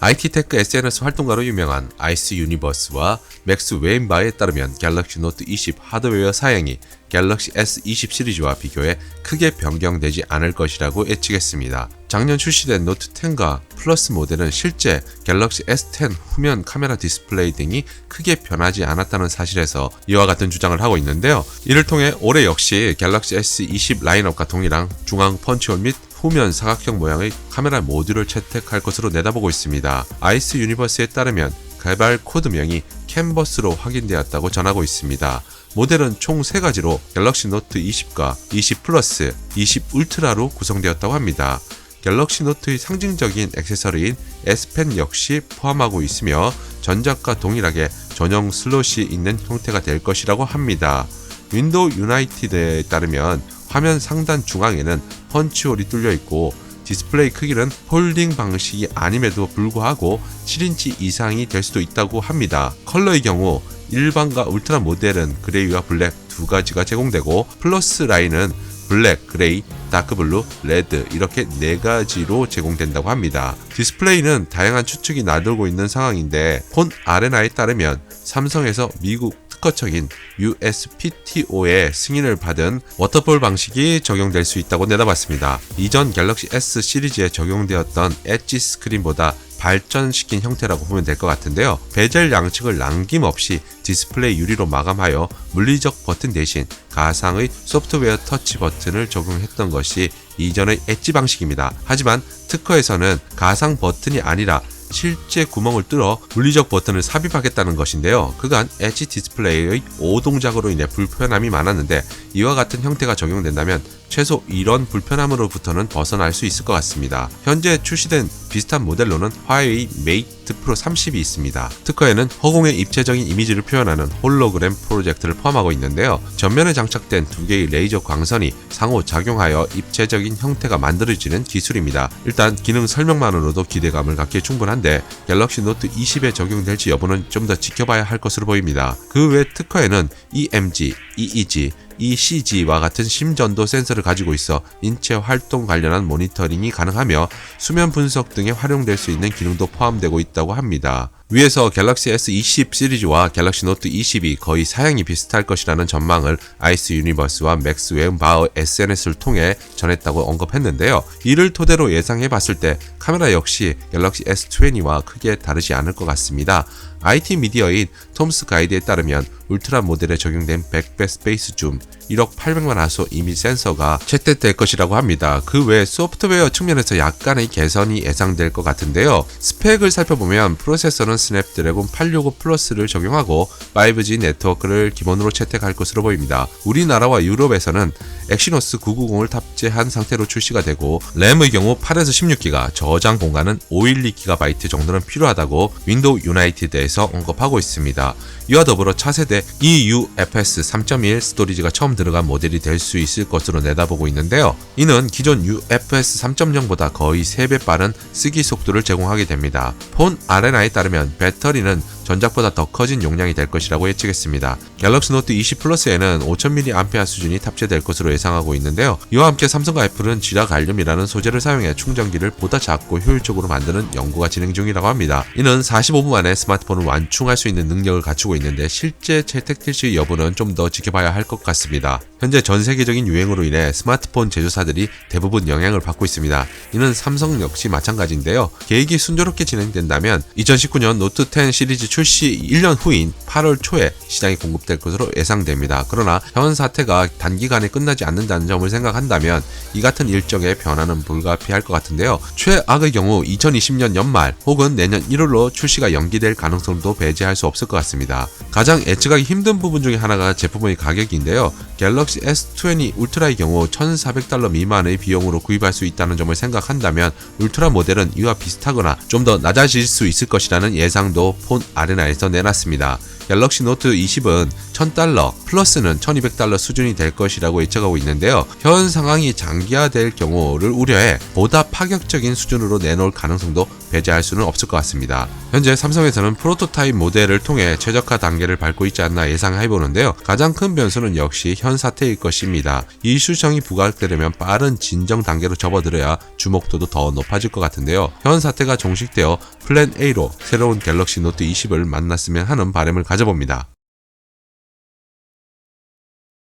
IT테크 SNS 활동가로 유명한 아이스 유니버스와 맥스 웨인바에 따르면 갤럭시 노트 20 하드웨어 사양이 갤럭시 S20 시리즈와 비교해 크게 변경되지 않을 것이라고 예측했습니다. 작년 출시된 노트 10과 플러스 모델은 실제 갤럭시 S10 후면 카메라 디스플레이 등이 크게 변하지 않았다는 사실에서 이와 같은 주장을 하고 있는데요. 이를 통해 올해 역시 갤럭시 S20 라인업과 동일한 중앙 펀치홀 및 후면 사각형 모양의 카메라 모듈을 채택할 것으로 내다보고 있습니다. 아이스 유니버스에 따르면 개발 코드명이 캔버스로 확인되었다고 전하고 있습니다. 모델은 총 3가지로 갤럭시 노트 20과 20 플러스, 20 울트라로 구성되었다고 합니다. 갤럭시 노트의 상징적인 액세서리인 S펜 역시 포함하고 있으며 전작과 동일하게 전용 슬롯이 있는 형태가 될 것이라고 합니다. 윈도우 유나이티드에 따르면 화면 상단 중앙에는 펀치홀이 뚫려 있고 디스플레이 크기는 폴딩 방식이 아님에도 불구하고 7인치 이상이 될 수도 있다고 합니다. 컬러의 경우 일반과 울트라 모델은 그레이와 블랙 2가지가 제공되고 플러스 라인은 블랙, 그레이, 다크블루, 레드 이렇게 4가지로 제공된다고 합니다. 디스플레이는 다양한 추측이 나돌고 있는 상황인데 폰 아레나에 따르면 삼성에서 미국 특허청인 USPTO의 승인을 받은 워터폴 방식이 적용될 수 있다고 내다봤습니다. 이전 갤럭시 S 시리즈에 적용되었던 엣지 스크린보다 발전시킨 형태라고 보면 될 것 같은데요. 베젤 양측을 남김없이 디스플레이 유리로 마감하여 물리적 버튼 대신 가상의 소프트웨어 터치 버튼을 적용했던 것이 이전의 엣지 방식입니다. 하지만 특허에서는 가상 버튼이 아니라 실제 구멍을 뚫어 물리적 버튼을 삽입하겠다는 것인데요. 그간 엣지 디스플레이의 오동작으로 인해 불편함이 많았는데 이와 같은 형태가 적용된다면 최소 이런 불편함으로부터는 벗어날 수 있을 것 같습니다. 현재 출시된 비슷한 모델로는 화웨이 메이트 프로 30이 있습니다. 특허에는 허공의 입체적인 이미지를 표현하는 홀로그램 프로젝트를 포함하고 있는데요. 전면에 장착된 2개의 레이저 광선이 상호 작용하여 입체적인 형태가 만들어지는 기술입니다. 일단 기능 설명만으로도 기대감을 갖기에 충분한데 갤럭시 노트 20에 적용될지 여부는 좀 더 지켜봐야 할 것으로 보입니다. 그 외 특허에는 EMG, EEG, ECG와 같은 심전도 센서를 가지고 있어 인체 활동 관련한 모니터링이 가능하며 수면 분석 등에 활용될 수 있는 기능도 포함되고 있다고 합니다. 위에서 갤럭시 S20 시리즈와 갤럭시 노트 20이 거의 사양이 비슷할 것이라는 전망을 아이스 유니버스와 맥스 웨인바어 SNS를 통해 전했다고 언급했는데요. 이를 토대로 예상해봤을 때 카메라 역시 갤럭시 S20와 크게 다르지 않을 것 같습니다. IT 미디어인 톰스 가이드에 따르면 울트라 모델에 적용된 100배 스페이스 줌, 1억 800만 화소 이미지 센서가 채택될 것이라고 합니다. 그 외 소프트웨어 측면에서 약간의 개선이 예상될 것 같은데요. 스펙을 살펴보면 프로세서는 스냅드래곤 865 플러스를 적용하고 5G 네트워크를 기본으로 채택할 것으로 보입니다. 우리나라와 유럽에서는 엑시노스 990을 탑재한 상태로 출시가 되고 램의 경우 8에서 16기가, 저장 공간은 512GB 정도는 필요하다고 윈도우 유나이티드에서 언급하고 있습니다. 이와 더불어 차세대 eUFS 3.1 스토리지가 처음 들어간 모델이 될 수 있을 것으로 내다보고 있는데요. 이는 기존 UFS 3.0보다 거의 3배 빠른 쓰기 속도를 제공하게 됩니다. 폰 아레나에 따르면 배터리는 전작보다 더 커진 용량이 될 것이라고 예측했습니다. 갤럭시 노트 20 플러스에는 5000mAh 수준이 탑재될 것으로 예상하고 있는데요. 이와 함께 삼성과 애플은 쥐라갈륨이라는 소재를 사용해 충전기를 보다 작고 효율적으로 만드는 연구가 진행 중이라고 합니다. 이는 45분 만에 스마트폰을 완충할 수 있는 능력을 갖추고 있는데 실제 채택될지 여부는 좀 더 지켜봐야 할 것 같습니다. 현재 전 세계적인 유행으로 인해 스마트폰 제조사들이 대부분 영향을 받고 있습니다. 이는 삼성 역시 마찬가지인데요. 계획이 순조롭게 진행된다면 2019년 노트 10 시리즈 출시 1년 후인 8월 초에 시장에 공급될 것으로 예상됩니다. 그러나 현 사태가 단기간에 끝나지 않는다는 점을 생각한다면 이 같은 일정의 변화는 불가피할 것 같은데요. 최악의 경우 2020년 연말 혹은 내년 1월로 출시가 연기될 가능성도 배제할 수 없을 것 같습니다. 가장 예측하기 힘든 부분 중에 하나가 제품의 가격인데요. 갤럭시 S20 울트라의 경우 $1,400 미만의 비용으로 구입할 수 있다는 점을 생각한다면 울트라 모델은 이와 비슷하거나 좀 더 낮아질 수 있을 것이라는 예상도 폰 아레나에서 내놨습니다. 갤럭시 노트 20은 $1,000, 플러스는 $1,200 수준이 될 것이라고 예측하고 있는데요. 현 상황이 장기화될 경우를 우려해 보다 파격적인 수준으로 내놓을 가능성도 배제할 수는 없을 것 같습니다. 현재 삼성에서는 프로토타입 모델을 통해 최적화 단계를 밟고 있지 않나 예상해보는데요. 가장 큰 변수는 역시 현 사태일 것입니다. 이슈성이 부각되려면 빠른 진정 단계로 접어들어야 주목도도 더 높아질 것 같은데요. 현 사태가 종식되어 플랜 A로 새로운 갤럭시 노트 20을 만났으면 하는 바람을 가져봅니다.